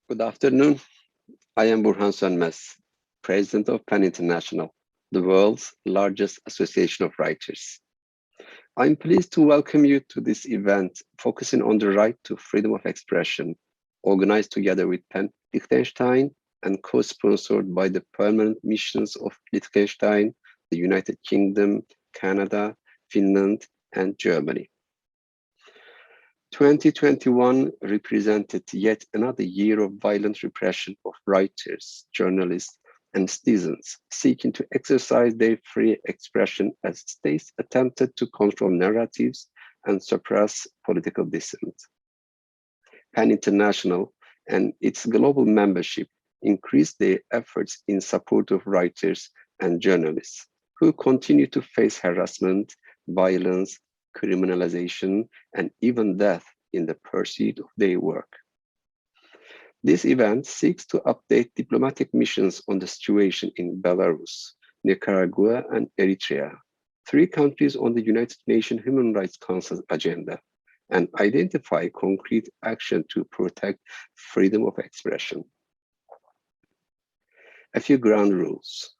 Good afternoon. I am Burhan Sönmez, President of PEN International, the world's largest association of writers. I'm pleased to welcome you to this event focusing on the right to freedom of expression, organized together with PEN Liechtenstein and co-sponsored by the permanent missions of Liechtenstein, the United Kingdom, Canada, Finland, and Germany. 2021 represented yet another year of violent repression of writers, journalists, and citizens seeking to exercise their free expression as states attempted to control narratives and suppress political dissent. PEN International and its global membership increased their efforts in support of writers and journalists who continue to face harassment, violence, criminalisation, and even death in the pursuit of their work. This event seeks to update diplomatic missions on the situation in Belarus, Nicaragua, and Eritrea, three countries on the United Nations Human Rights Council agenda, and identify concrete action to protect freedom of expression. A few ground rules.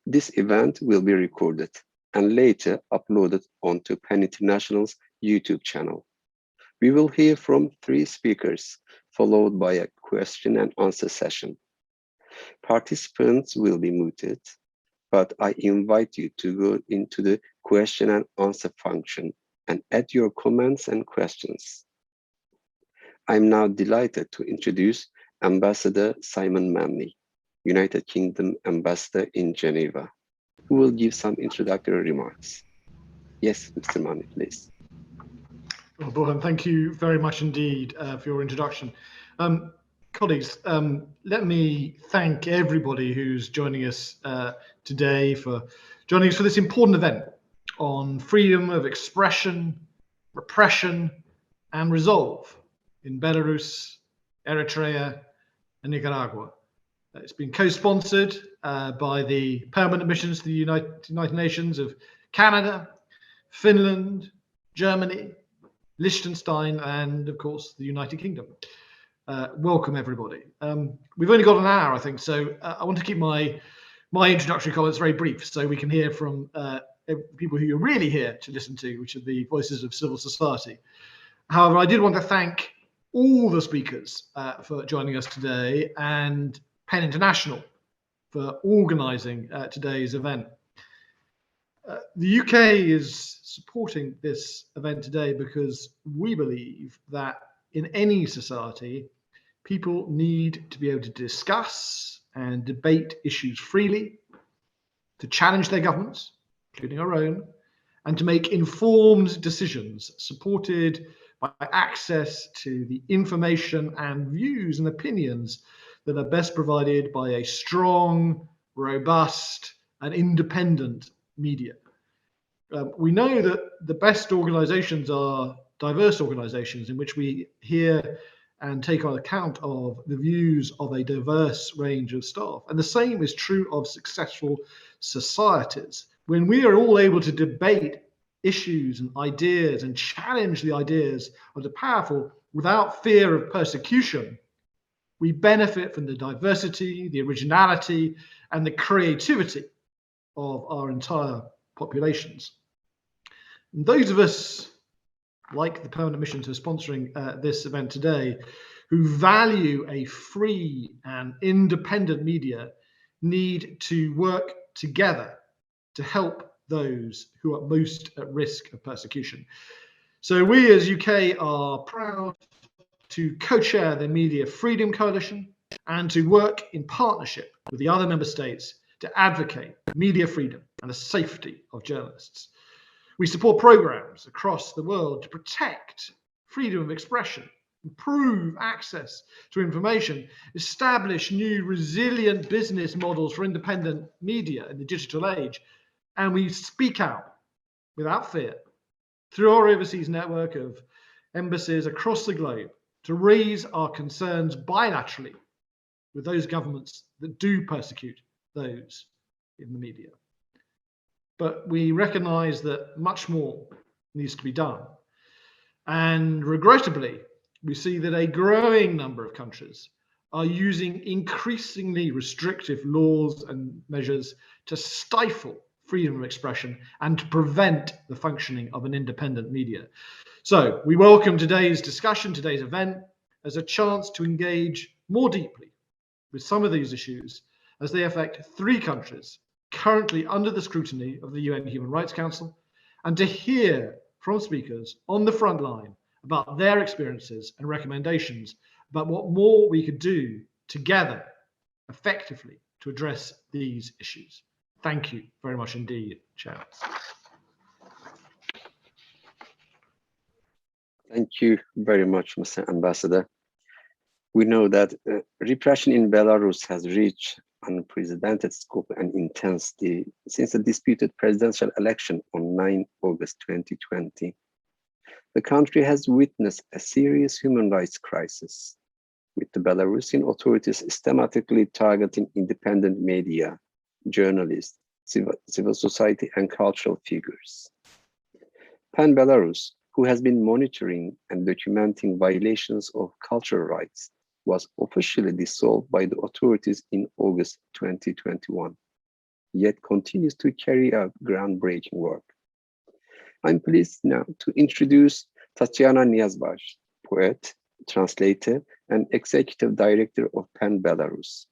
This event will be recorded and later uploaded onto PEN International's YouTube channel. We will hear from 3 speakers, followed by a question and answer session. Participants will be muted, but I invite you to go into the question and answer function and add your comments and questions. I'm now delighted to introduce Ambassador Simon Manley, United Kingdom Ambassador in Geneva, who will give some introductory remarks. Yes, Mr. Manley, please. Well, Burhan, thank you very much indeed for your introduction. Colleagues, let me thank everybody who's joining us today for joining us for this important event on freedom of expression, repression, and resolve in Belarus, Eritrea, and Nicaragua. It's been co-sponsored by the permanent missions to the United Nations of Canada, Finland, Germany, Liechtenstein, and of course the United Kingdom. Welcome everybody. We've only got an hour, I think, so I want to keep my introductory comments very brief so we can hear from people who you're really here to listen to, which are the voices of civil society. However, I did want to thank all the speakers for joining us today and PEN International for organising today's event. The UK is supporting this event today because we believe that in any society, people need to be able to discuss and debate issues freely, to challenge their governments, including our own, and to make informed decisions supported by access to the information and views and opinions that are best provided by a strong, robust, and independent media. We know that the best organizations are diverse organizations in which we hear and take on account of the views of a diverse range of staff. And the same is true of successful societies. When we are all able to debate issues and ideas and challenge the ideas of the powerful without fear of persecution, we benefit from the diversity, the originality, and the creativity of our entire populations. And those of us, like the permanent missions who are sponsoring this event today, who value a free and independent media, need to work together to help those who are most at risk of persecution. So we as UK are proud to co-chair the Media Freedom Coalition and to work in partnership with the other member states to advocate media freedom and the safety of journalists. We support programs across the world to protect freedom of expression, improve access to information, establish new resilient business models for independent media in the digital age, and we speak out without fear through our overseas network of embassies across the globe to raise our concerns bilaterally with those governments that do persecute those in the media. But we recognize that much more needs to be done. And regrettably, we see that a growing number of countries are using increasingly restrictive laws and measures to stifle freedom of expression and to prevent the functioning of an independent media. So we welcome today's discussion, today's event, as a chance to engage more deeply with some of these issues as they affect 3 countries currently under the scrutiny of the UN Human Rights Council, and to hear from speakers on the front line about their experiences and recommendations about what more we could do together effectively to address these issues. Thank you very much indeed, Chair. Thank you very much, Mr. Ambassador. We know that repression in Belarus has reached unprecedented scope and intensity since the disputed presidential election on 9 August 2020. The country has witnessed a serious human rights crisis, with the Belarusian authorities systematically targeting independent media, journalists, civil society, and cultural figures. PEN Belarus, who has been monitoring and documenting violations of cultural rights, was officially dissolved by the authorities in August 2021, yet continues to carry out groundbreaking work. I'm pleased now to introduce Taciana Niadbaj, poet, translator, and executive director of PEN Belarus.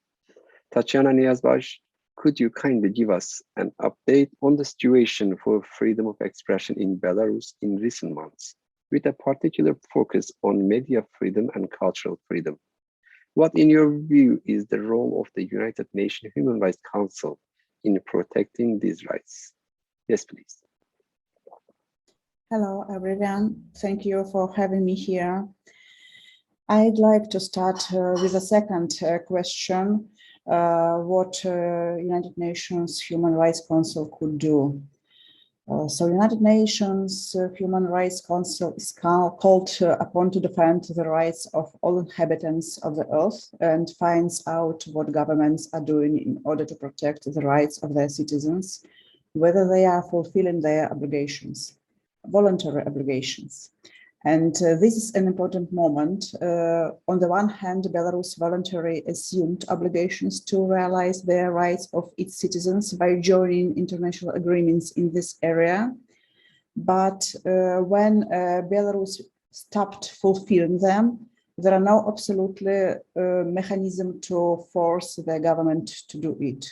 Taciana Niadbaj, could you kindly give us an update on the situation for freedom of expression in Belarus in recent months, with a particular focus on media freedom and cultural freedom? What, in your view, is the role of the United Nations Human Rights Council in protecting these rights? Yes, please. Hello, everyone. Thank you for having me here. I'd like to start with the second question, what United Nations Human Rights Council could do. So United Nations Human Rights Council is called upon to defend the rights of all inhabitants of the earth and finds out what governments are doing in order to protect the rights of their citizens, whether they are fulfilling their obligations, voluntary obligations. And this is an important moment. On the one hand, Belarus voluntarily assumed obligations to realize their rights of its citizens by joining international agreements in this area. But when Belarus stopped fulfilling them, there are no absolutely mechanism to force the government to do it.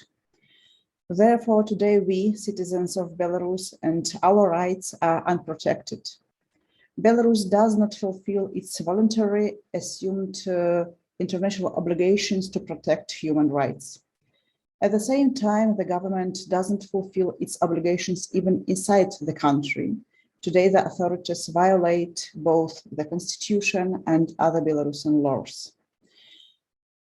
Therefore, today we, citizens of Belarus, and our rights are unprotected. Belarus does not fulfill its voluntary assumed international obligations to protect human rights. At the same time, the government doesn't fulfill its obligations even inside the country. Today, the authorities violate both the constitution and other Belarusian laws.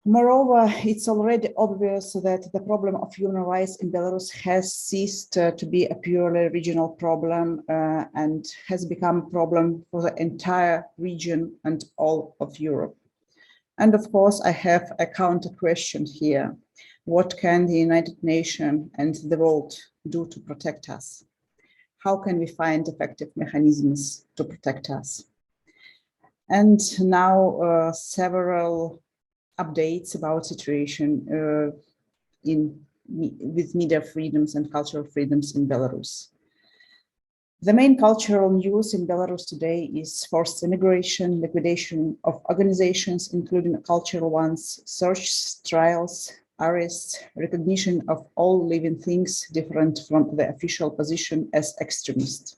Moreover, it's already obvious that the problem of human rights in Belarus has ceased to be a purely regional problem and has become a problem for the entire region and all of Europe. And of course, I have a counter question here. What can the United Nations and the world do to protect us? How can we find effective mechanisms to protect us? And now several updates about situation with media freedoms and cultural freedoms in Belarus. The main cultural news in Belarus today is forced immigration, liquidation of organizations, including cultural ones, search, trials, arrests, recognition of all living things different from the official position as extremist.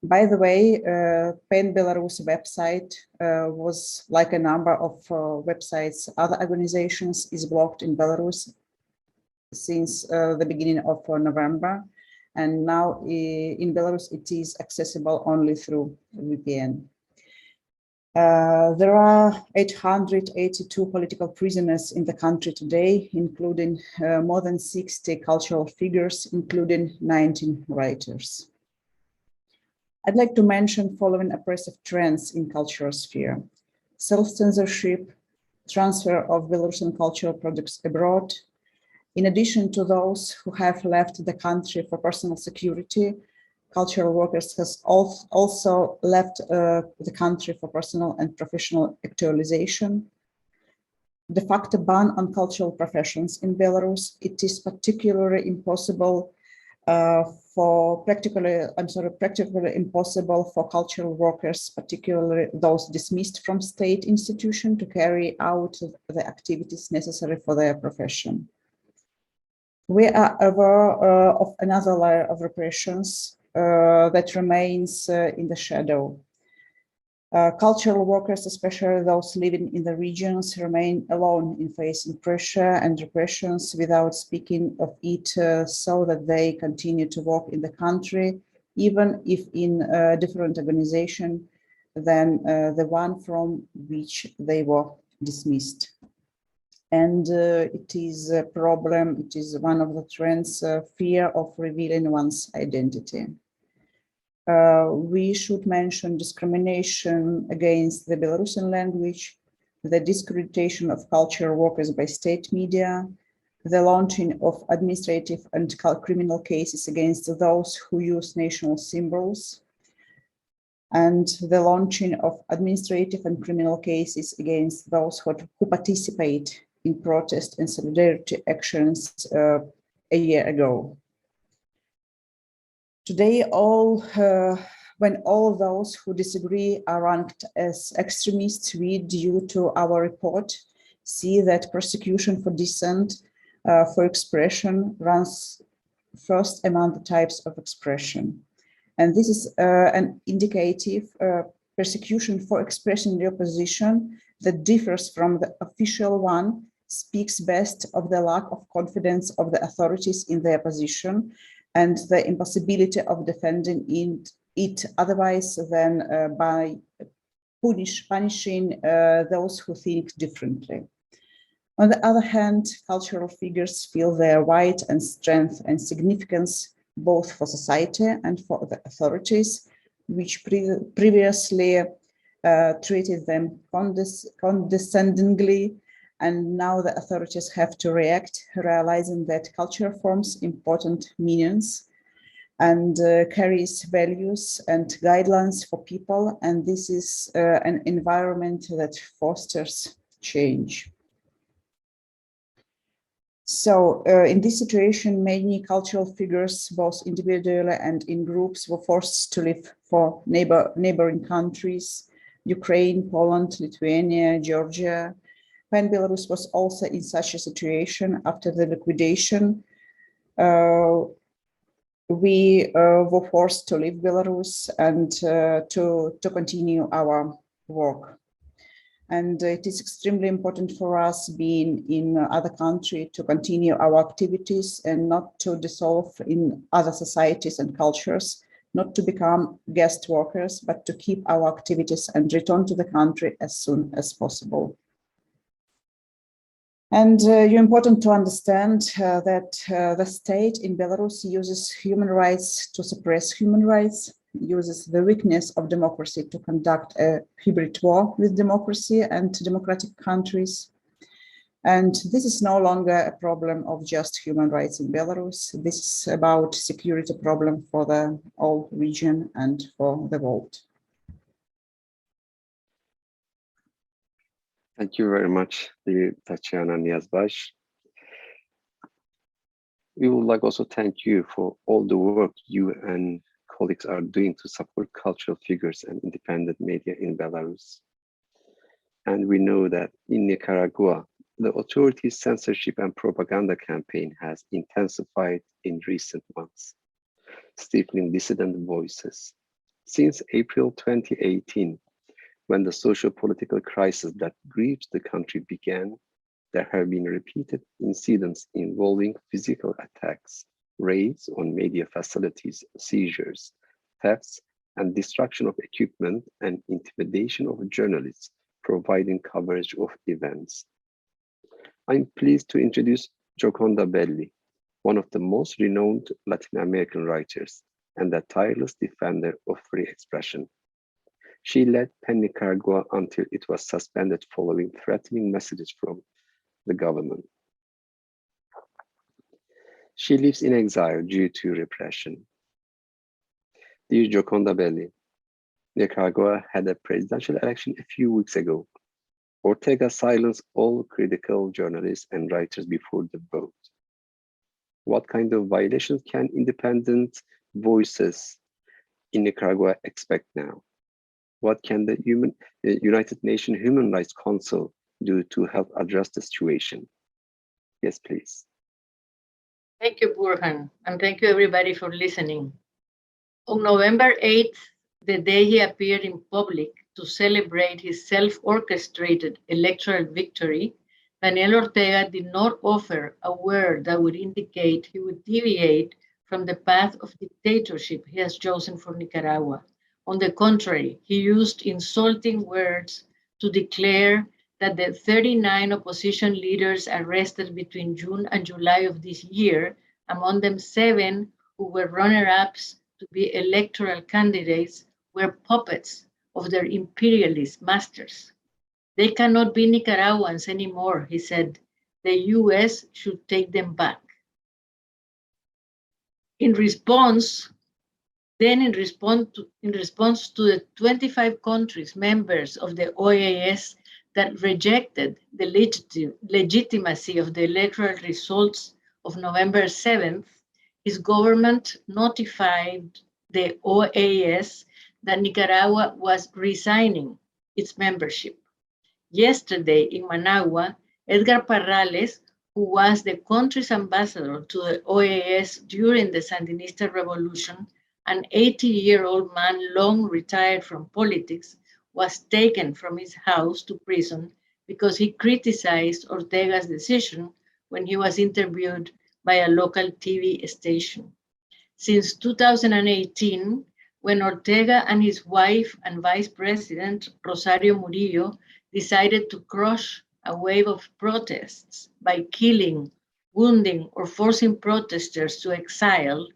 By the way, PEN Belarus website was like a number of websites, other organizations is blocked in Belarus since the beginning of November. And now in Belarus, it is accessible only through VPN. There are 882 political prisoners in the country today, including more than 60 cultural figures, including 19 writers. I'd like to mention following oppressive trends in cultural sphere: self-censorship, transfer of Belarusian cultural products abroad. In addition to those who have left the country for personal security, cultural workers has also left the country for personal and professional actualization. de facto ban on cultural professions in Belarus. It is particularly impossible practically impossible for cultural workers, particularly those dismissed from state institution, to carry out the activities necessary for their profession. We are aware of another layer of repressions that remains in the shadow. Cultural workers, especially those living in the regions, remain alone in facing pressure and repressions without speaking of it, so that they continue to work in the country, even if in a different organization than the one from which they were dismissed. And it is a problem, it is one of the trends, fear of revealing one's identity. We should mention discrimination against the Belarusian language, the discreditation of cultural workers by state media, the launching of administrative and criminal cases against those who use national symbols, and the launching of administrative and criminal cases against those who participate in protest and solidarity actions a year ago. Today, when all those who disagree are ranked as extremists, we, due to our report, see that persecution for dissent, for expression, runs first among the types of expression. And this is an indicative persecution for expressing the opposition that differs from the official one, speaks best of the lack of confidence of the authorities in their position and the impossibility of defending it otherwise than by punishing those who think differently. On the other hand, cultural figures feel their weight and strength and significance both for society and for the authorities, which previously treated them condescendingly, and now the authorities have to react, realizing that culture forms important meanings and carries values and guidelines for people, and this is an environment that fosters change. So in this situation, many cultural figures, both individually and in groups, were forced to leave for neighboring countries, Ukraine, Poland, Lithuania, Georgia. PEN Belarus was also in such a situation after the liquidation. We were forced to leave Belarus and to continue our work. And it is extremely important for us, being in other country, to continue our activities and not to dissolve in other societies and cultures, not to become guest workers, but to keep our activities and return to the country as soon as possible. And it's important to understand that the state in Belarus uses human rights to suppress human rights, uses the weakness of democracy to conduct a hybrid war with democracy and democratic countries. And this is no longer a problem of just human rights in Belarus. This is about security problem for the whole region and for the world. Thank you very much, dear Taciana Niadbaj. We would like also thank you for all the work you and colleagues are doing to support cultural figures and independent media in Belarus. And we know that in Nicaragua, the authorities' censorship and propaganda campaign has intensified in recent months, stifling dissident voices. Since April 2018, when the socio-political crisis that grips the country began, there have been repeated incidents involving physical attacks, raids on media facilities, seizures, thefts, and destruction of equipment and intimidation of journalists providing coverage of events. I'm pleased to introduce Gioconda Belli, one of the most renowned Latin American writers and a tireless defender of free expression. She led PEN Nicaragua until it was suspended following threatening messages from the government. She lives in exile due to repression. Dear Gioconda Belli, Nicaragua had a presidential election a few weeks ago. Ortega silenced all critical journalists and writers before the vote. What kind of violations can independent voices in Nicaragua expect now? What can the United Nations Human Rights Council do to help address the situation? Yes, please. Thank you, Burhan, and thank you everybody for listening. On November 8th, the day he appeared in public to celebrate his self-orchestrated electoral victory, Daniel Ortega did not offer a word that would indicate he would deviate from the path of dictatorship he has chosen for Nicaragua. On the contrary, he used insulting words to declare that the 39 opposition leaders arrested between June and July of this year, among them 7 who were runner-ups to be electoral candidates, were puppets of their imperialist masters. They cannot be Nicaraguans anymore, he said. The US should take them back. In response to the 25 countries members of the OAS that rejected the legitimacy of the electoral results of November 7th, his government notified the OAS that Nicaragua was resigning its membership. Yesterday in Managua, Edgar Parrales, who was the country's ambassador to the OAS during the Sandinista revolution, an 80-year-old man long retired from politics, was taken from his house to prison because he criticized Ortega's decision when he was interviewed by a local TV station. Since 2018, when Ortega and his wife and vice president, Rosario Murillo, decided to crush a wave of protests by killing, wounding, or forcing protesters to exile,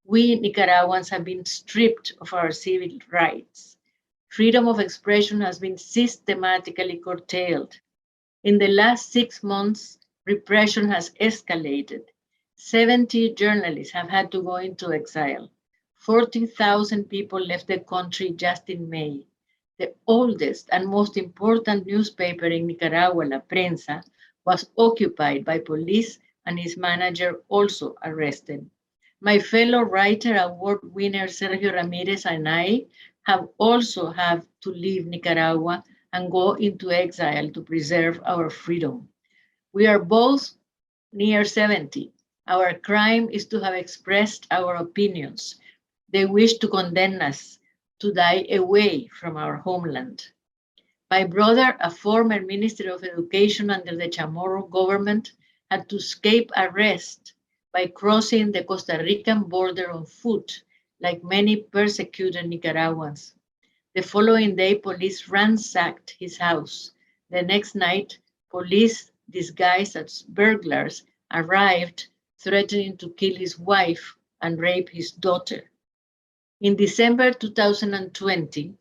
we Nicaraguans have been stripped of our civil rights. Freedom of expression has been systematically curtailed. In the last 6 months, repression has escalated. 70 journalists have had to go into exile. 40,000 people left the country just in May. The oldest and most important newspaper in Nicaragua, La Prensa, was occupied by police and his manager also arrested. My fellow writer award winner Sergio Ramirez and I have also had to leave Nicaragua and go into exile to preserve our freedom. We are both near 70. Our crime is to have expressed our opinions. They wish to condemn us to die away from our homeland. My brother, a former Minister of Education under the Chamorro government, had to escape arrest by crossing the Costa Rican border on foot, like many persecuted Nicaraguans. The following day, police ransacked his house. The next night, police disguised as burglars arrived, threatening to kill his wife and rape his daughter. In December 2020,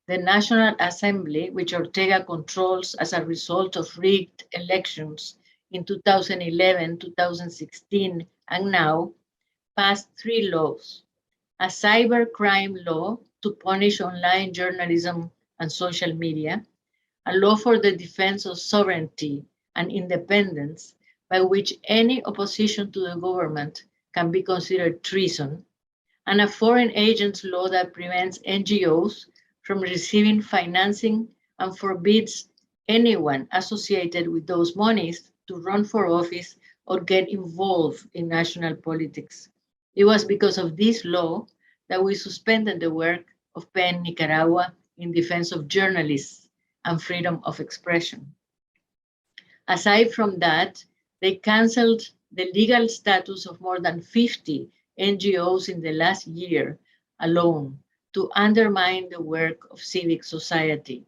the National Assembly, which Ortega controls as a result of rigged elections in 2011, 2016, and now, passed 3 laws: a cybercrime law to punish online journalism and social media, a law for the defense of sovereignty and independence, by which any opposition to the government can be considered treason, and a foreign agents law that prevents NGOs from receiving financing and forbids anyone associated with those monies to run for office or get involved in national politics. It was because of this law that we suspended the work of PEN Nicaragua in defense of journalists and freedom of expression. Aside from that, they canceled the legal status of more than 50 NGOs in the last year alone to undermine the work of civic society.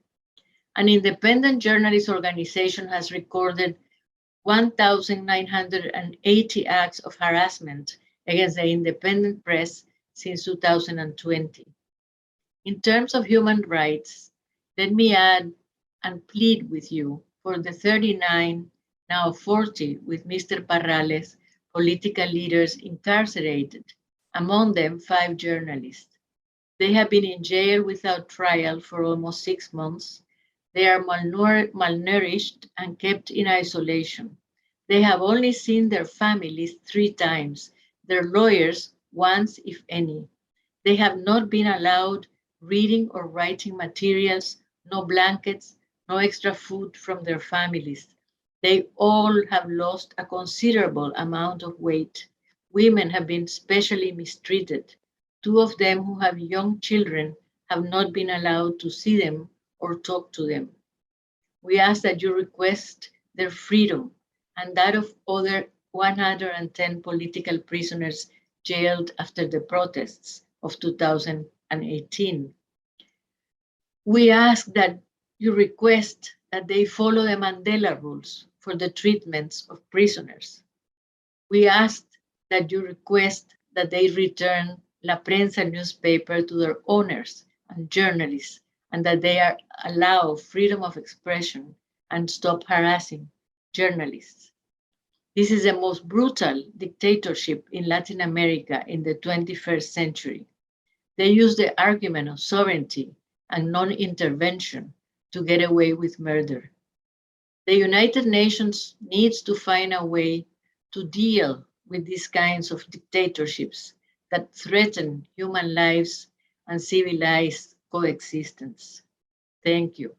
An independent journalist organization has recorded 1,980 acts of harassment against the independent press since 2020. In terms of human rights, let me add and plead with you for the 39, now 40, with Mr. Parrales, political leaders incarcerated, among them 5 journalists. They have been in jail without trial for almost 6 months. They are malnourished and kept in isolation. They have only seen their families 3 times, their lawyers once, if any. They have not been allowed reading or writing materials, no blankets, no extra food from their families. They all have lost a considerable amount of weight. Women have been specially mistreated. 2 of them who have young children have not been allowed to see them or talk to them. We ask that you request their freedom and that of other 110 political prisoners jailed after the protests of 2018. We ask that you request that they follow the Mandela rules for the treatments of prisoners. We ask that you request that they return La Prensa newspaper to their owners and journalists, and that they allow freedom of expression and stop harassing journalists. This is the most brutal dictatorship in Latin America in the 21st century. They use the argument of sovereignty and non-intervention to get away with murder. The United Nations needs to find a way to deal with these kinds of dictatorships that threaten human lives and civilized coexistence. Thank you.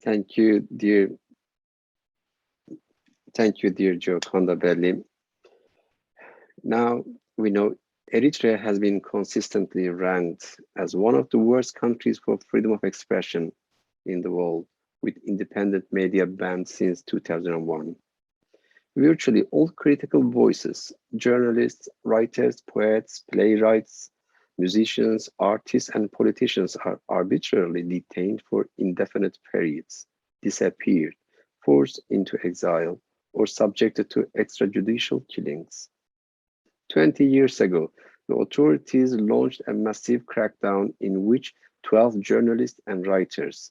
Thank you, dear Gioconda Belli. Now we know Eritrea has been consistently ranked as one of the worst countries for freedom of expression in the world, with independent media banned since 2001. Virtually all critical voices, journalists, writers, poets, playwrights, musicians, artists, and politicians are arbitrarily detained for indefinite periods, disappeared, forced into exile, or subjected to extrajudicial killings. 20 years ago, the authorities launched a massive crackdown in which 12 journalists and writers,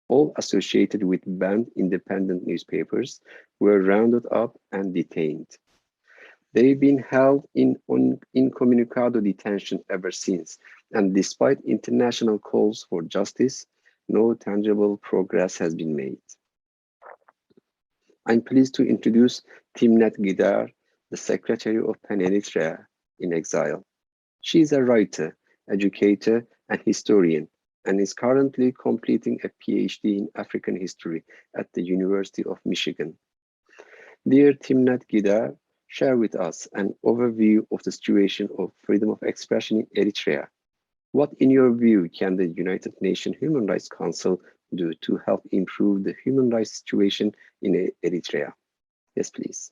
all associated with banned independent newspapers, were rounded up and detained. They've been held in incommunicado detention ever since, and despite international calls for justice, no tangible progress has been made. I'm pleased to introduce Timnet Gedar, the Secretary of PEN Eritrea in exile. She is a writer, educator, and historian, and is currently completing a PhD in African history at the University of Michigan. Dear Timnet Gedar, share with us an overview of the situation of freedom of expression in Eritrea. What, in your view, can the United Nations Human Rights Council do to help improve the human rights situation in Eritrea? Yes, please.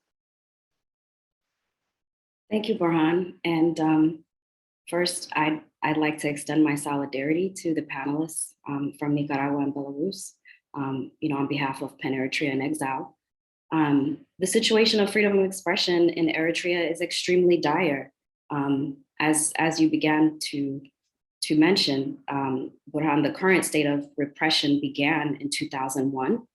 Thank you, Burhan. And first, I'd like to extend my solidarity to the panelists from Nicaragua and Belarus, on behalf of PEN Eritrean Exile. The situation of freedom of expression in Eritrea is extremely dire. As you began to mention, Burhan, the current state of repression began in 2001,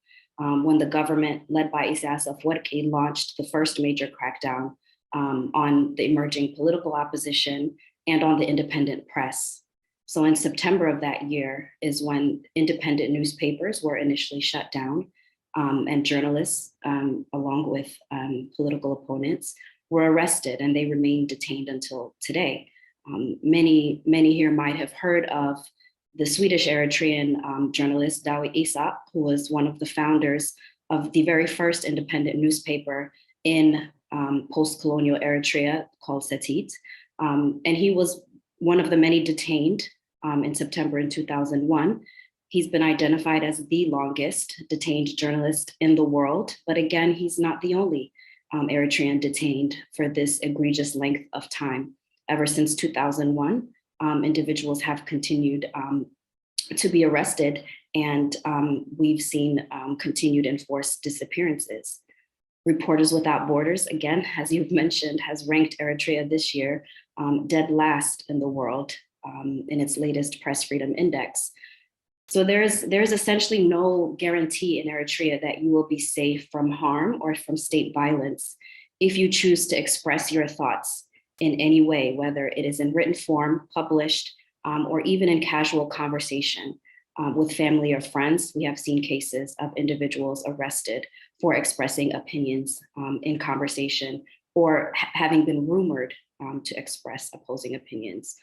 when the government led by Isaias Afwerki launched the first major crackdown on the emerging political opposition and on the independent press. So in September of that year is when independent newspapers were initially shut down, and journalists, along with political opponents, were arrested, and they remain detained until today. Many here might have heard of the Swedish Eritrean journalist Dawi Isaak, who was one of the founders of the very first independent newspaper in post-colonial Eritrea called Setit. And he was one of the many detained in September in 2001. He's been identified as the longest detained journalist in the world, but again, he's not the only Eritrean detained for this egregious length of time. Ever since 2001, individuals have continued to be arrested, and we've seen continued enforced disappearances. Reporters Without Borders, again, as you've mentioned, has ranked Eritrea this year dead last in the world in its latest Press Freedom Index. So there's essentially no guarantee in Eritrea that you will be safe from harm or from state violence if you choose to express your thoughts in any way, whether it is in written form, published, or even in casual conversation with family or friends. We have seen cases of individuals arrested for expressing opinions in conversation or having been rumored to express opposing opinions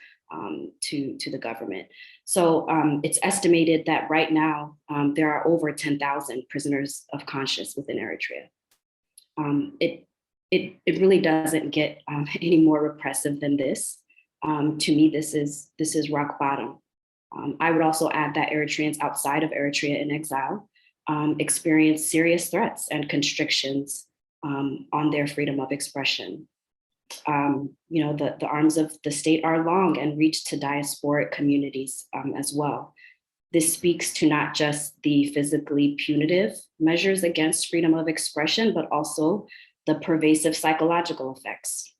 to the government. So it's estimated that right now there are over 10,000 prisoners of conscience within Eritrea. It really doesn't get any more repressive than this. To me, this is rock bottom. I would also add that Eritreans outside of Eritrea in exile experience serious threats and constrictions on their freedom of expression. The arms of the state are long and reach to diasporic communities as well. This speaks to not just the physically punitive measures against freedom of expression, but also the pervasive psychological effects.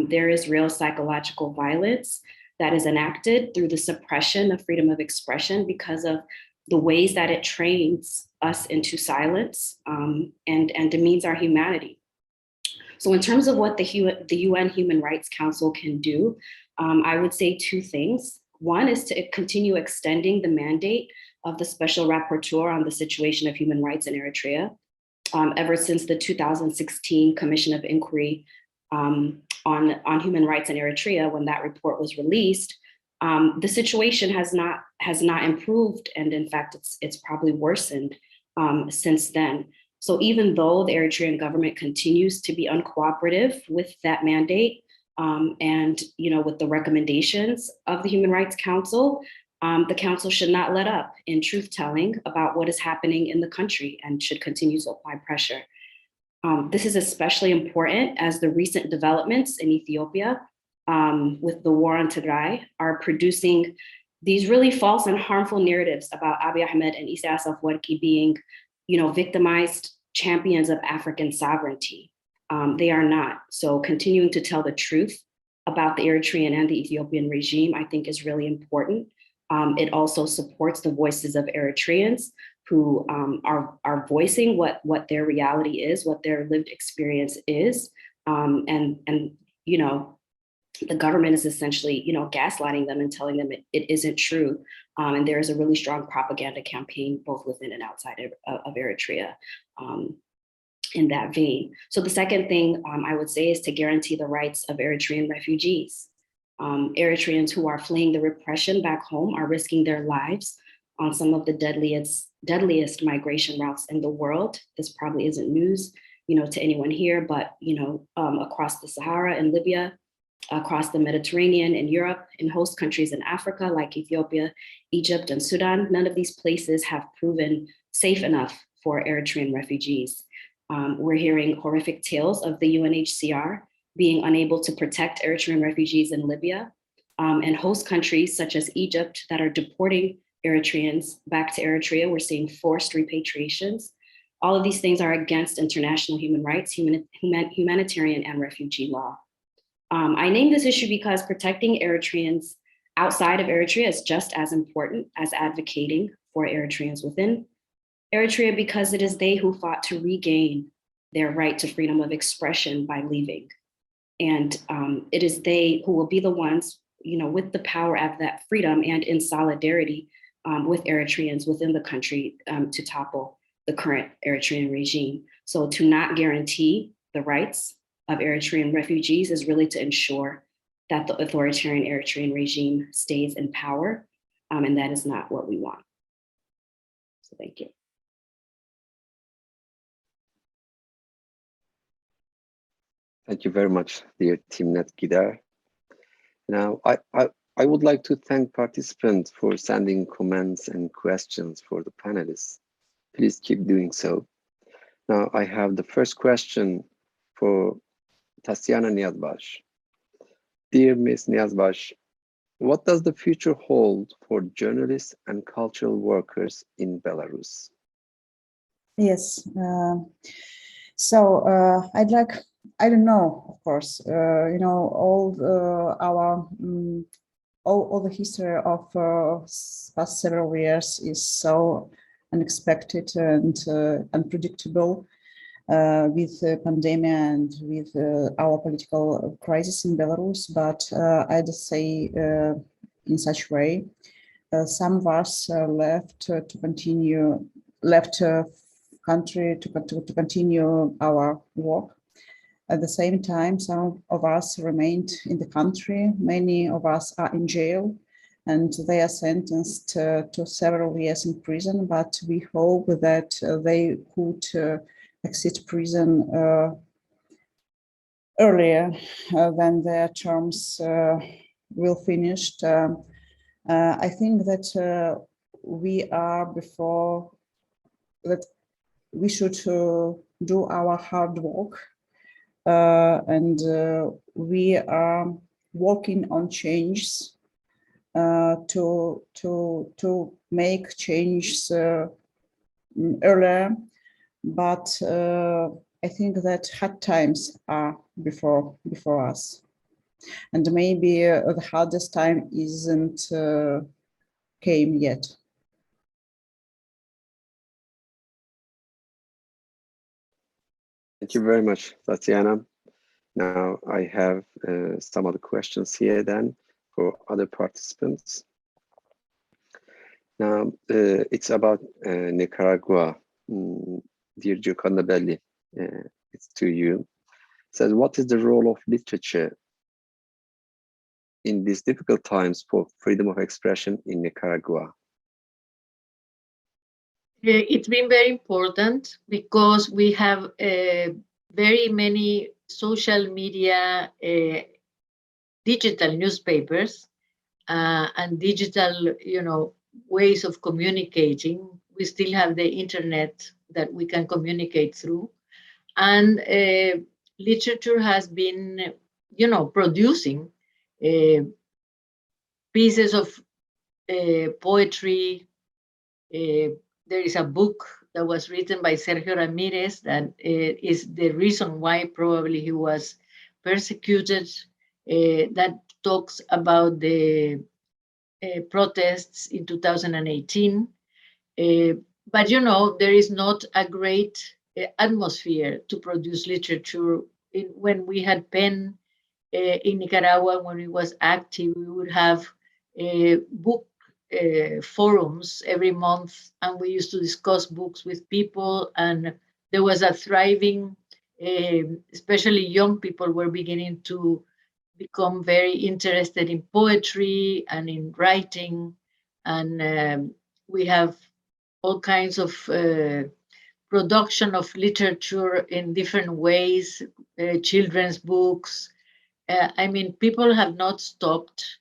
There is real psychological violence that is enacted through the suppression of freedom of expression because of the ways that it trains us into silence and demeans our humanity. So in terms of what the UN Human Rights Council can do, I would say two things. One is to continue extending the mandate of the Special Rapporteur on the situation of human rights in Eritrea. Ever since the 2016 Commission of Inquiry on human rights in Eritrea, when that report was released, the situation has not improved, and in fact, it's probably worsened since then. So even though the Eritrean government continues to be uncooperative with that mandate and with the recommendations of the Human Rights Council, the council should not let up in truth-telling about what is happening in the country and should continue to apply pressure. This is especially important as the recent developments in Ethiopia with the war on Tigray are producing these really false and harmful narratives about Abiy Ahmed and Isaias Afwerki being, victimized champions of African sovereignty. They are not. So continuing to tell the truth about the Eritrean and the Ethiopian regime, I think, is really important. It also supports the voices of Eritreans who are voicing what their reality is, what their lived experience is, and the government is essentially gaslighting them and telling them it isn't true. And there is a really strong propaganda campaign both within and outside of Eritrea in that vein. So the second thing I would say is to guarantee the rights of Eritrean refugees. Eritreans who are fleeing the repression back home are risking their lives on some of the deadliest migration routes in the world. This probably isn't news, to anyone here, but across the Sahara in Libya, across the Mediterranean in Europe, in host countries in Africa like Ethiopia, Egypt, and Sudan, none of these places have proven safe enough for Eritrean refugees. We're hearing horrific tales of the UNHCR being unable to protect Eritrean refugees in Libya, and host countries such as Egypt that are deporting Eritreans back to Eritrea. We're seeing forced repatriations. All of these things are against international human rights, humanitarian and refugee law. I name this issue because protecting Eritreans outside of Eritrea is just as important as advocating for Eritreans within Eritrea, because it is they who fought to regain their right to freedom of expression by leaving. And it is they who will be the ones, with the power of that freedom and in solidarity with Eritreans within the country to topple the current Eritrean regime. So to not guarantee the rights of Eritrean refugees is really to ensure that the authoritarian Eritrean regime stays in power, and that is not what we want. So thank you. Thank you very much, dear Timnet Gedar. Now, I would like to thank participants for sending comments and questions for the panelists. Please keep doing so. Now, I have the first question for Taciana Niadbaj. Dear Ms. Niadbaj, what does the future hold for journalists and cultural workers in Belarus? Yes, so I don't know, of course, all the history of past several years is so unexpected and unpredictable with the pandemic and with our political crisis in Belarus. But I'd say in such way. Some of us left country to continue our work. At the same time, some of us remained in the country. Many of us are in jail, and they are sentenced to several years in prison, but we hope that they could exit prison earlier than their terms will finish. I think that we are before that we should do our hard work, and we are working on changes to make changes earlier, but I think that hard times are before us, and maybe the hardest time isn't came yet. Thank you very much, Taciana. Now I have some other questions here then for other participants. Now it's about Nicaragua. Dear Gioconda Belli, it's to you. It says, what is the role of literature in these difficult times for freedom of expression in Nicaragua? It's been very important because we have very many social media, digital newspapers, and digital, ways of communicating. We still have the internet that we can communicate through, and literature has been, producing pieces of poetry. There is a book that was written by Sergio Ramirez that is the reason why probably he was persecuted, that talks about the protests in 2018. But, there is not a great atmosphere to produce literature. When we had PEN in Nicaragua, when it was active, we would have book forums every month, and we used to discuss books with people, and there was a thriving, especially young people were beginning to become very interested in poetry and in writing, and we have all kinds of production of literature in different ways, children's books. People have not stopped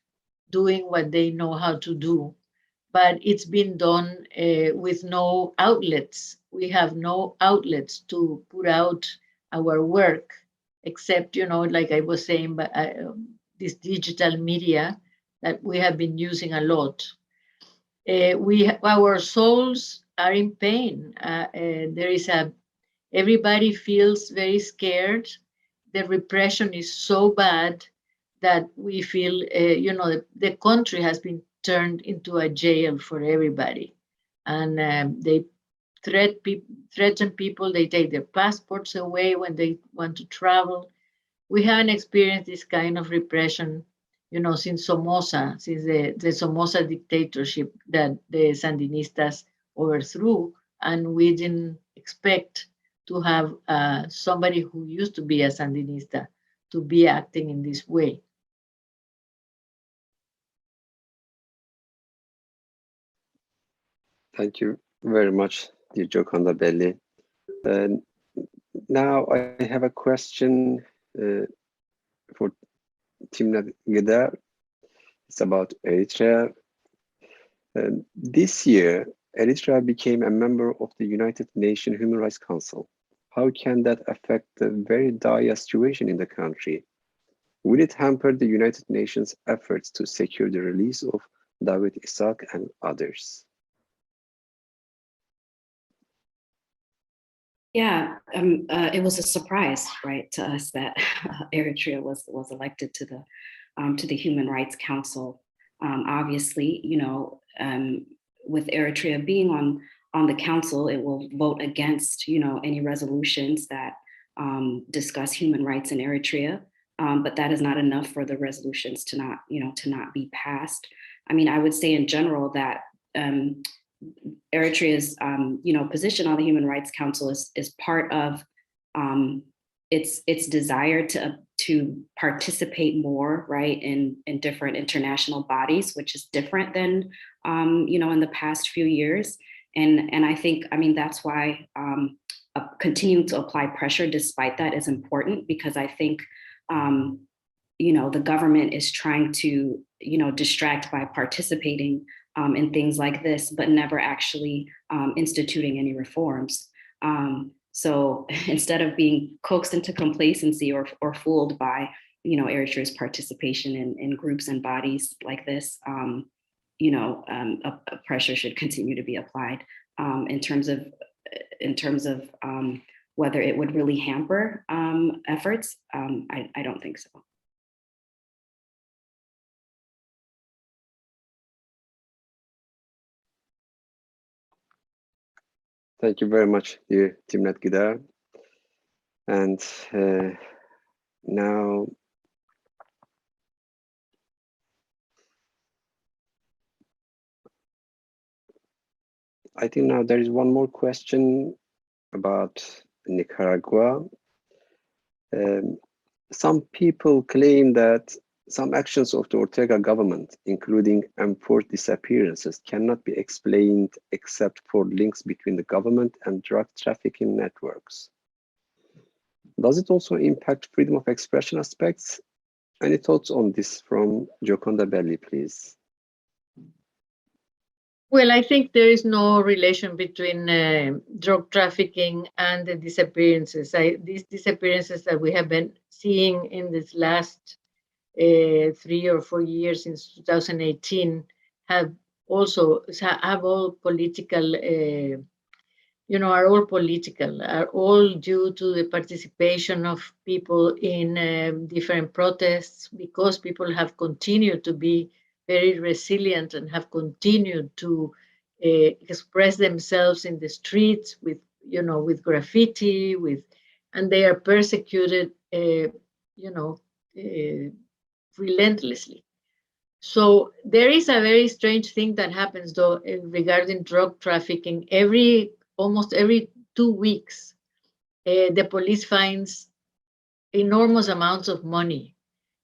doing what they know how to do, but it's been done with no outlets. We have no outlets to put out our work, except, like I was saying, but this digital media that we have been using a lot. Our souls are in pain. Everybody feels very scared. The repression is so bad that we feel, the country has been turned into a jail for everybody. And they threaten people, they take their passports away when they want to travel. We haven't experienced this kind of repression, since Somoza, since the Somoza dictatorship that the Sandinistas overthrew. And we didn't expect to have somebody who used to be a Sandinista to be acting in this way. Thank you very much, dear Gioconda Belli. Now I have a question for Timnet Gedar. It's about Eritrea. This year, Eritrea became a member of the United Nations Human Rights Council. How can that affect the very dire situation in the country? Will it hamper the United Nations efforts to secure the release of David Isaac and others? Yeah, it was a surprise, right, to us that Eritrea was elected to the Human Rights Council. Obviously, with Eritrea being on the council, it will vote against, any resolutions that discuss human rights in Eritrea. But that is not enough for the resolutions to not be passed. I mean, I would say in general that Eritrea's position on the Human Rights Council is part of its desire to participate more, right, in different international bodies, which is different than in the past few years. And I think, I mean, that's why continuing to apply pressure despite that is important, because I think the government is trying to distract by participating in things like this, but never actually instituting any reforms. So instead of being coaxed into complacency or fooled by Eritrea's participation in groups and bodies like this, a pressure should continue to be applied in terms of whether it would really hamper efforts. I don't think so. Thank you very much, dear Timnet Gedar. And now I think now there is one more question about Nicaragua. Some people claim that some actions of the Ortega government, including enforced disappearances, cannot be explained except for links between the government and drug trafficking networks. Does it also impact freedom of expression aspects? Any thoughts on this from Gioconda Belli, please? Well, I think there is no relation between drug trafficking and the disappearances. These disappearances that we have been seeing in this last 3 or 4 years since 2018 have all political, are all due to the participation of people in different protests, because people have continued to be very resilient and have continued to express themselves in the streets with graffiti, and they are persecuted, relentlessly. So there is a very strange thing that happens though regarding drug trafficking. Almost every 2 weeks, the police finds enormous amounts of money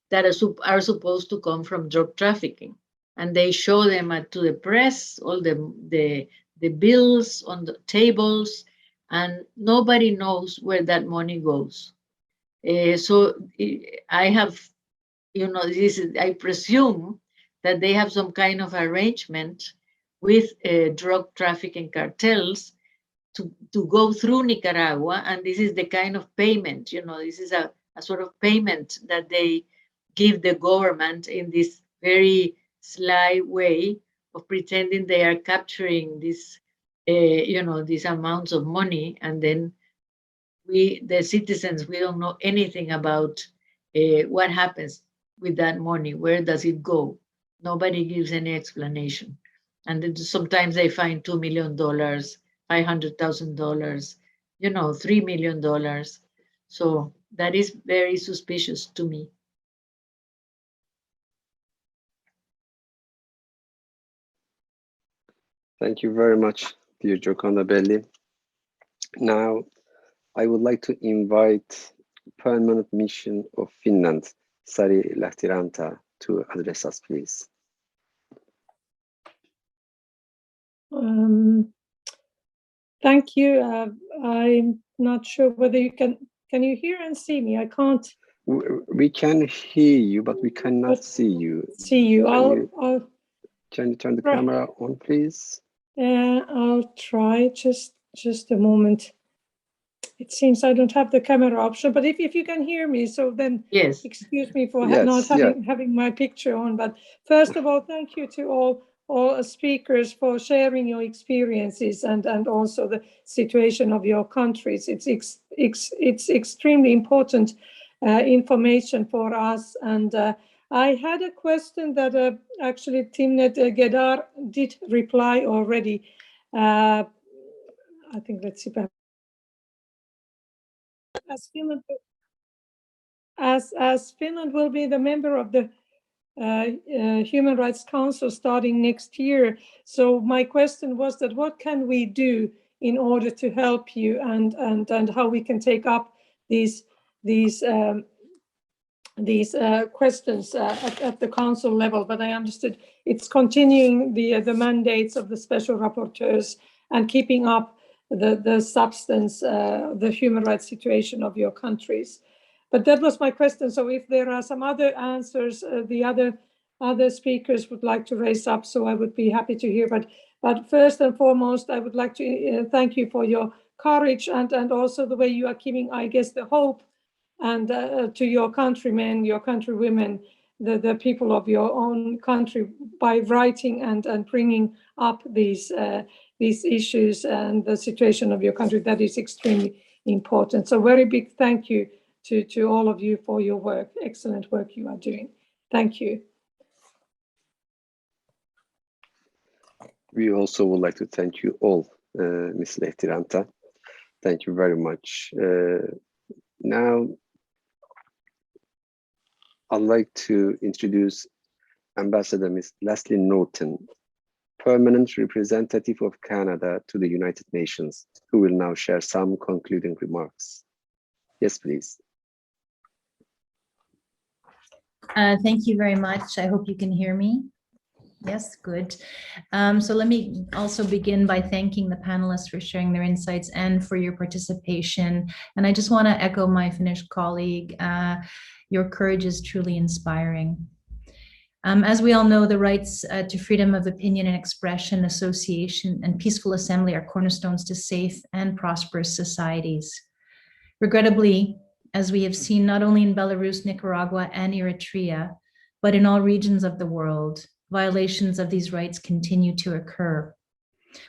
that are supposed to come from drug trafficking, and they show them to the press, all the bills on the tables, and nobody knows where that money goes. So I have, I presume that they have some kind of arrangement with drug trafficking cartels to go through Nicaragua, and this is the kind of payment, this is a sort of payment that they give the government in this very sly way of pretending they are capturing this, these amounts of money, and then the citizens, we don't know anything about what happens with that money. Where does it go? Nobody gives any explanation. And then sometimes they find $2 million, $500,000, $3 million. So that is very suspicious to me. Thank you very much, dear Gioconda Belli. Now, I would like to invite Permanent Mission of Finland, Sari Lahtiranta, to address us, please. Thank you. I'm not sure whether you can you hear and see me? I can't. We can hear you, but we cannot see you. See you. Can you turn the camera on, please? I'll try. Just a moment. It seems I don't have the camera option, but if you can hear me, so then yes. Excuse me for not having my picture on. But first of all, thank you to all speakers for sharing your experiences and also the situation of your countries. It's extremely important information for us. And I had a question that actually Timnet Gedar did reply already. I think, let's see. As Finland will be the member of the Human Rights Council starting next year. So my question was that what can we do in order to help you, and how we can take up these questions at the council level. But I understood it's continuing the mandates of the special rapporteurs and keeping up the substance, the human rights situation of your countries. But that was my question. So if there are some other answers, the other speakers would like to raise up, so I would be happy to hear. But first and foremost, I would like to thank you for your courage and also the way you are giving, I guess, the hope and to your countrymen, your countrywomen, the people of your own country, by writing and bringing up these issues and the situation of your country. That is extremely important. So very big thank you to all of you for your work, excellent work you are doing. Thank you. We also would like to thank you all, Ms. Lehtiranta. Thank you very much. Now, I'd like to introduce Ambassador Ms. Leslie Norton, Permanent Representative of Canada to the United Nations, who will now share some concluding remarks. Yes, please. Thank you very much. I hope you can hear me. Yes, good. So let me also begin by thanking the panelists for sharing their insights and for your participation. And I just want to echo my Finnish colleague. Your courage is truly inspiring. As we all know, the rights to freedom of opinion and expression, association, and peaceful assembly are cornerstones to safe and prosperous societies. Regrettably, as we have seen not only in Belarus, Nicaragua, and Eritrea, but in all regions of the world, violations of these rights continue to occur.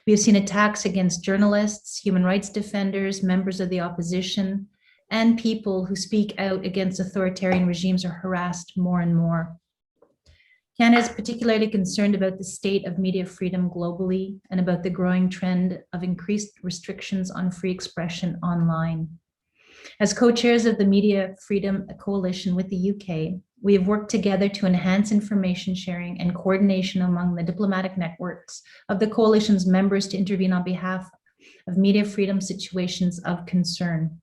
We have seen attacks against journalists, human rights defenders, members of the opposition, and people who speak out against authoritarian regimes are harassed more and more. Canada is particularly concerned about the state of media freedom globally and about the growing trend of increased restrictions on free expression online. As co-chairs of the Media Freedom Coalition with the UK, we have worked together to enhance information sharing and coordination among the diplomatic networks of the coalition's members to intervene on behalf of media freedom situations of concern.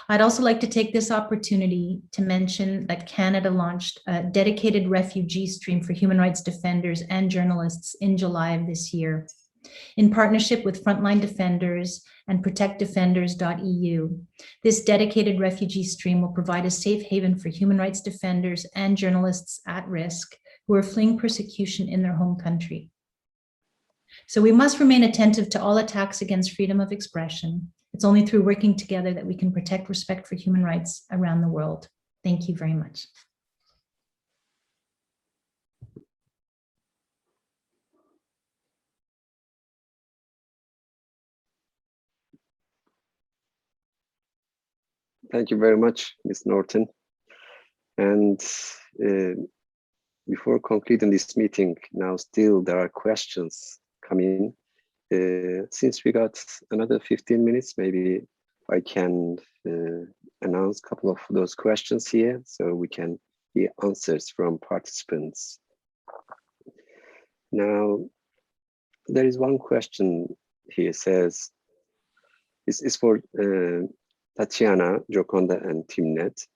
I'd also like to take this opportunity to mention that Canada launched a dedicated refugee stream for human rights defenders and journalists in July of this year. In partnership with Frontline Defenders and protectdefenders.eu, this dedicated refugee stream will provide a safe haven for human rights defenders and journalists at risk who are fleeing persecution in their home country. So we must remain attentive to all attacks against freedom of expression. It's only through working together that we can protect respect for human rights around the world. Thank you very much. Thank you very much, Ms. Norton. And before concluding this meeting, now still there are questions coming in. Since we got another 15 minutes, maybe I can announce a couple of those questions here so we can hear answers from participants. Now, there is one question here, says, this is for Taciana, Gioconda, and Timnet.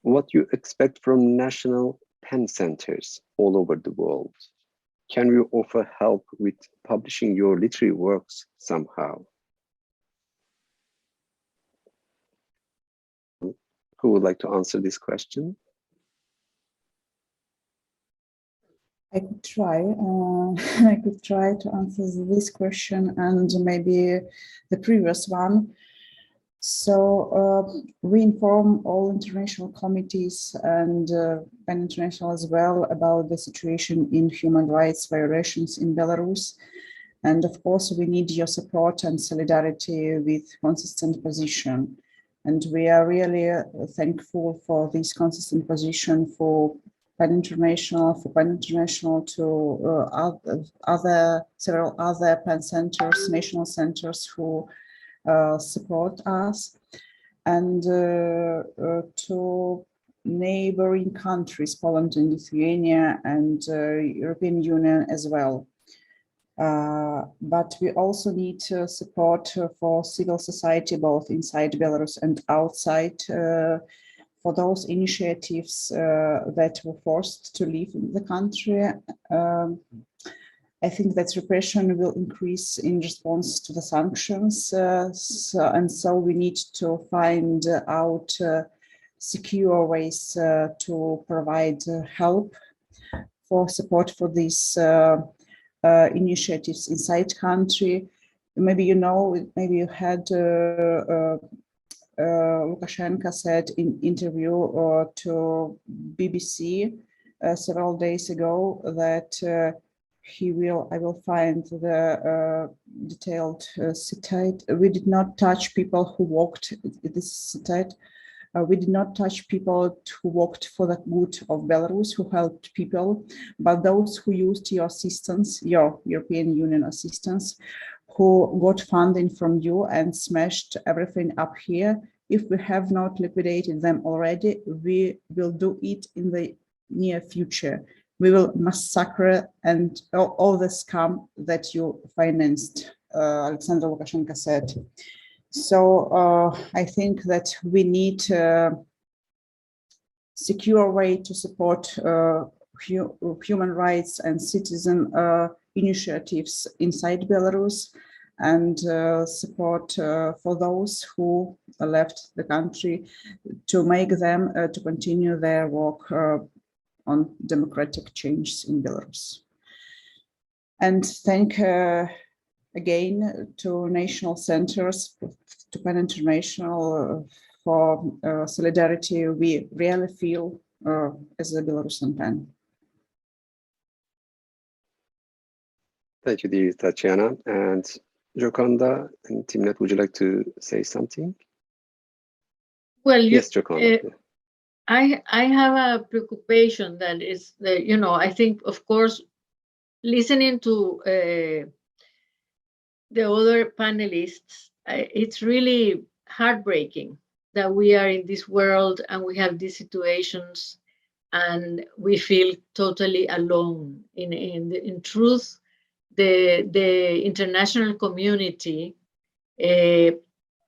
What do you expect from national PEN centers all over the world? Can we offer help with publishing your literary works somehow? Who would like to answer this question? I could try. I could try to answer this question and maybe the previous one. So we inform all international committees and PEN International as well about the situation in human rights violations in Belarus. And of course, we need your support and solidarity with consistent position. And we are really thankful for this consistent position for PEN International, to several other PEN centers, national centers who support us, and to neighboring countries, Poland and Lithuania, and European Union as well. But we also need support for civil society, both inside Belarus and outside, for those initiatives that were forced to leave the country. I think that repression will increase in response to the sanctions, so we need to find out secure ways to provide help for support for these initiatives inside country. Maybe you know, maybe you had Lukashenko said in interview to BBC several days ago that I will find the detailed citate. We did not touch people who walked, this citate, we did not touch people who worked for the good of Belarus, who helped people, but those who used your assistance, your European Union assistance, who got funding from you and smashed everything up here. If we have not liquidated them already, we will do it in the near future. We will massacre and all the scam that you financed, Alexander Lukashenko said. So I think that we need a secure way to support human rights and citizen initiatives inside Belarus, and support for those who left the country to make them to continue their work on democratic change in Belarus. And thank again to national centers, to PEN International for solidarity we really feel as a Belarusian PEN. Thank you, dear Taciana. And Gioconda and Timnet, would you like to say something? Well, yes, Gioconda. I have a preoccupation that is, I think, of course, listening to the other panelists, it's really heartbreaking that we are in this world and we have these situations and we feel totally alone. In truth, the international community,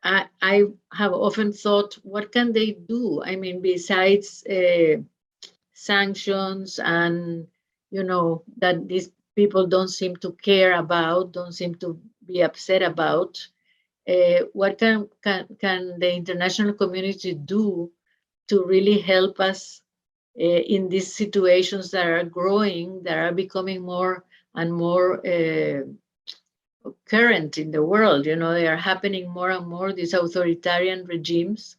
I have often thought, what can they do? I mean, besides sanctions and, that these people don't seem to care about, don't seem to be upset about, what can the international community do to really help us in these situations that are growing, that are becoming more and more current in the world? They are happening more and more, these authoritarian regimes.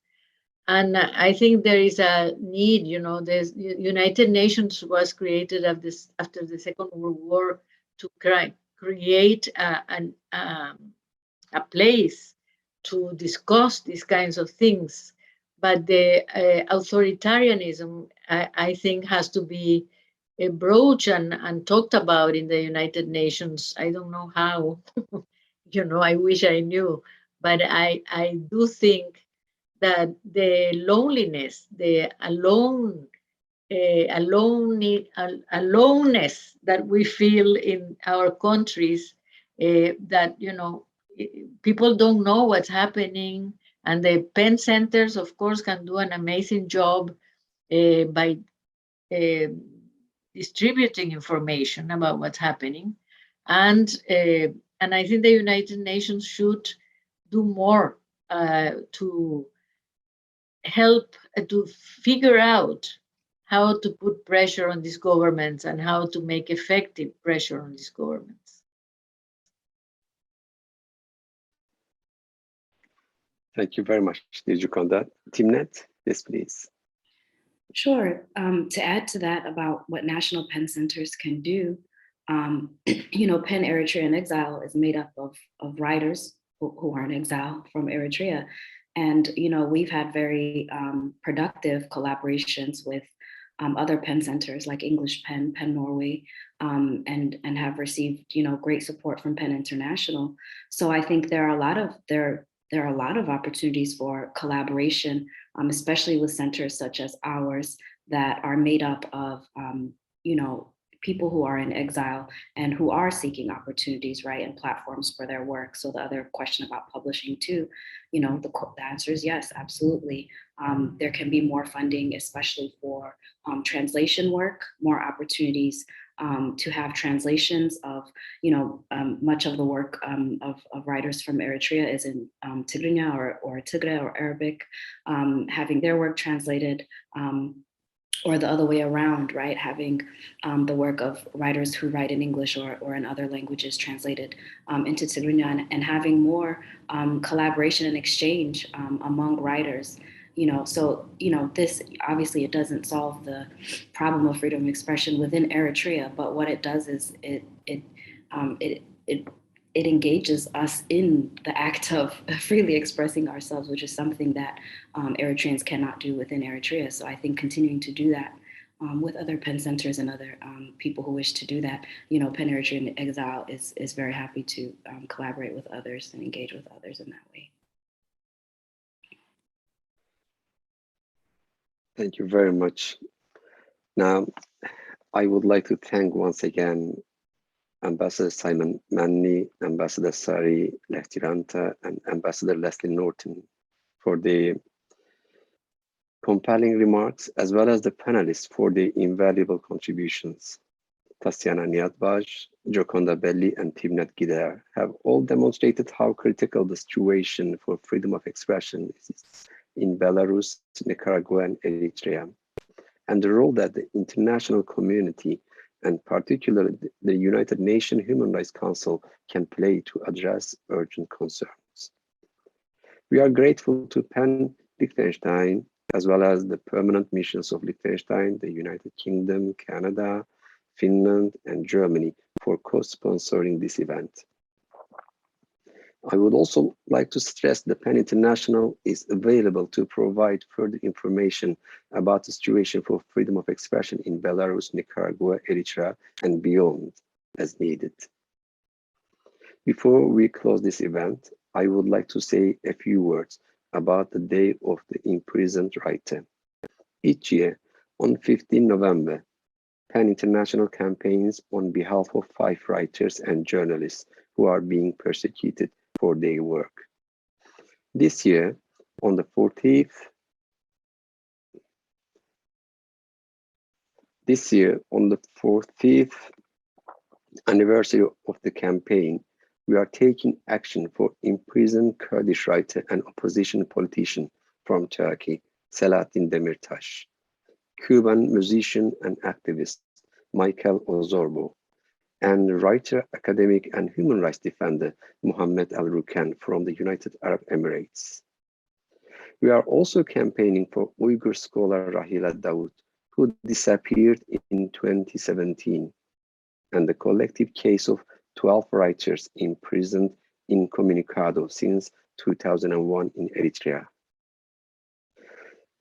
And I think there is a need, the United Nations was created after the Second World War to create a place to discuss these kinds of things. But the authoritarianism, I think, has to be broached and talked about in the United Nations. I don't know how, I wish I knew, but I do think that the loneliness, the aloneness that we feel in our countries, that, people don't know what's happening, and the PEN centers, of course, can do an amazing job by distributing information about what's happening. And I think the United Nations should do more to help to figure out how to put pressure on these governments and how to make effective pressure on these governments. Thank you very much, Gioconda. Timnet, yes, please. Sure. To add to that about what national PEN centers can do, PEN Eritrean Exile is made up of writers who are in exile from Eritrea. And, we've had very productive collaborations with other PEN centers like English PEN, PEN Norway, and have received, great support from PEN International. So I think there are there are a lot of opportunities for collaboration, especially with centers such as ours that are made up of, people who are in exile and who are seeking opportunities, right, and platforms for their work. So the other question about publishing too, the answer is yes, absolutely. There can be more funding, especially for translation work, more opportunities to have translations of, much of the work of writers from Eritrea is in Tigrinya or Tigre or Arabic, having their work translated, or the other way around, right? Having the work of writers who write in English or in other languages translated into Tigrinya, and having more collaboration and exchange among writers. This obviously it doesn't solve the problem of freedom of expression within Eritrea, but what it does is it engages us in the act of freely expressing ourselves, which is something that Eritreans cannot do within Eritrea. So I think continuing to do that with other PEN centers and other people who wish to do that, PEN Eritrean Exile is very happy to collaborate with others and engage with others in that way. Thank you very much. Now, I would like to thank once again Ambassador Simon Manny, Ambassador Sari Lehtiranta, and Ambassador Leslie Norton for the compelling remarks, as well as the panelists for the invaluable contributions. Taciana Niadbaj, Gioconda Belli, and Timnet Gedar have all demonstrated how critical the situation for freedom of expression is in Belarus, Nicaragua, and Eritrea, and the role that the international community, and particularly the United Nations Human Rights Council, can play to address urgent concerns. We are grateful to PEN Liechtenstein, as well as the permanent missions of Liechtenstein, the United Kingdom, Canada, Finland, and Germany for co-sponsoring this event. I would also like to stress that PEN International is available to provide further information about the situation for freedom of expression in Belarus, Nicaragua, Eritrea, and beyond as needed. Before we close this event, I would like to say a few words about the Day of the Imprisoned Writer. Each year, on 15 November, PEN International campaigns on behalf of 5 writers and journalists who are being persecuted for their work. This year, on the 40th anniversary of the campaign, we are taking action for imprisoned Kurdish writer and opposition politician from Turkey, Selahattin Demirtas, Cuban musician and activist Michael Ozorbo, and writer, academic, and human rights defender Mohammed Al-Rukan from the United Arab Emirates. We are also campaigning for Uyghur scholar Rahila Dawood, who disappeared in 2017, and the collective case of 12 writers imprisoned incommunicado since 2001 in Eritrea.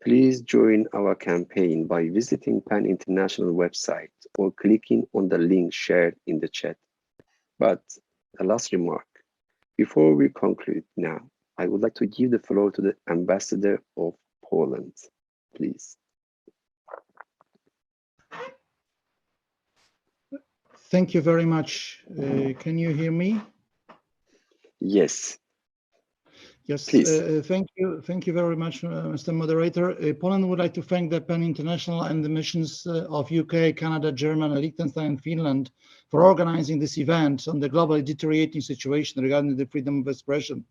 Please join our campaign by visiting PEN International website or clicking on the link shared in the chat. But a last remark, before we conclude now, I would like to give the floor to the Ambassador of Poland, please. Thank you very much. Can you hear me? Yes. Yes, please. Thank you very much, Mr. Moderator. Poland would like to thank the PEN International and the missions of UK, Canada, Germany, Liechtenstein, and Finland for organizing this event on the globally deteriorating situation regarding the freedom of expression.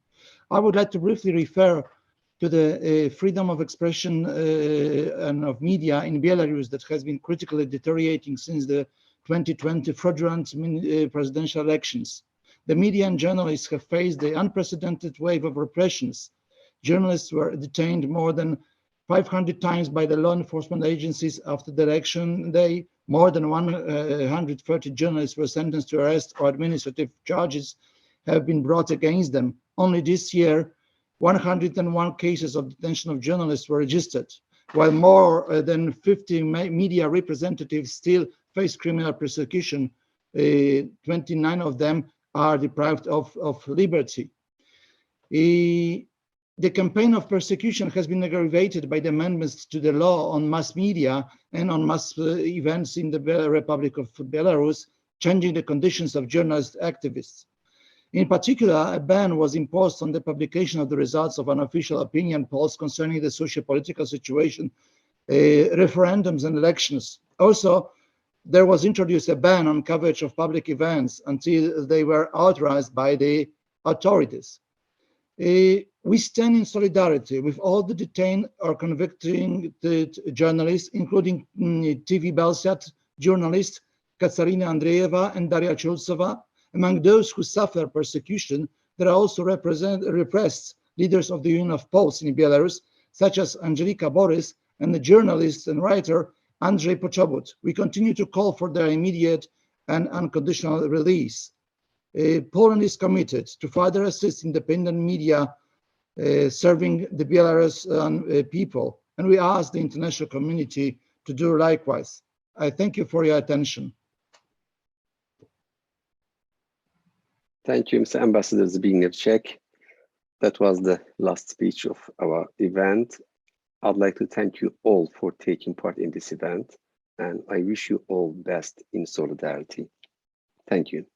I would like to briefly refer to the freedom of expression and of media in Belarus that has been critically deteriorating since the 2020 fraudulent presidential elections. The media and journalists have faced the unprecedented wave of repressions. Journalists were detained more than 500 times by the law enforcement agencies after the election day. More than 130 journalists were sentenced to arrest or administrative charges have been brought against them. Only this year, 101 cases of detention of journalists were registered, while more than 50 media representatives still face criminal persecution. 29 of them are deprived of liberty. The campaign of persecution has been aggravated by the amendments to the law on mass media and on mass events in the Republic of Belarus, changing the conditions of journalist activists. In particular, a ban was imposed on the publication of the results of unofficial opinion polls concerning the socio-political situation, referendums and elections. Also, there was introduced a ban on coverage of public events until they were authorized by the authorities. We stand in solidarity with all the detained or convicted journalists, including TV Belsat journalists Katarina Andreeva and Daria Chultsova. Among those who suffer persecution, there are also repressed leaders of the Union of Poles in Belarus, such as Angelika Borys and the journalist and writer Andrzej Poczobut. We continue to call for their immediate and unconditional release. Poland is committed to further assist independent media serving the Belarusian people, and we ask the international community to do likewise. I thank you for your attention. Thank you, Mr. Ambassador Zbigniew. That was the last speech of our event. I'd like to thank you all for taking part in this event, and I wish you all best in solidarity. Thank you.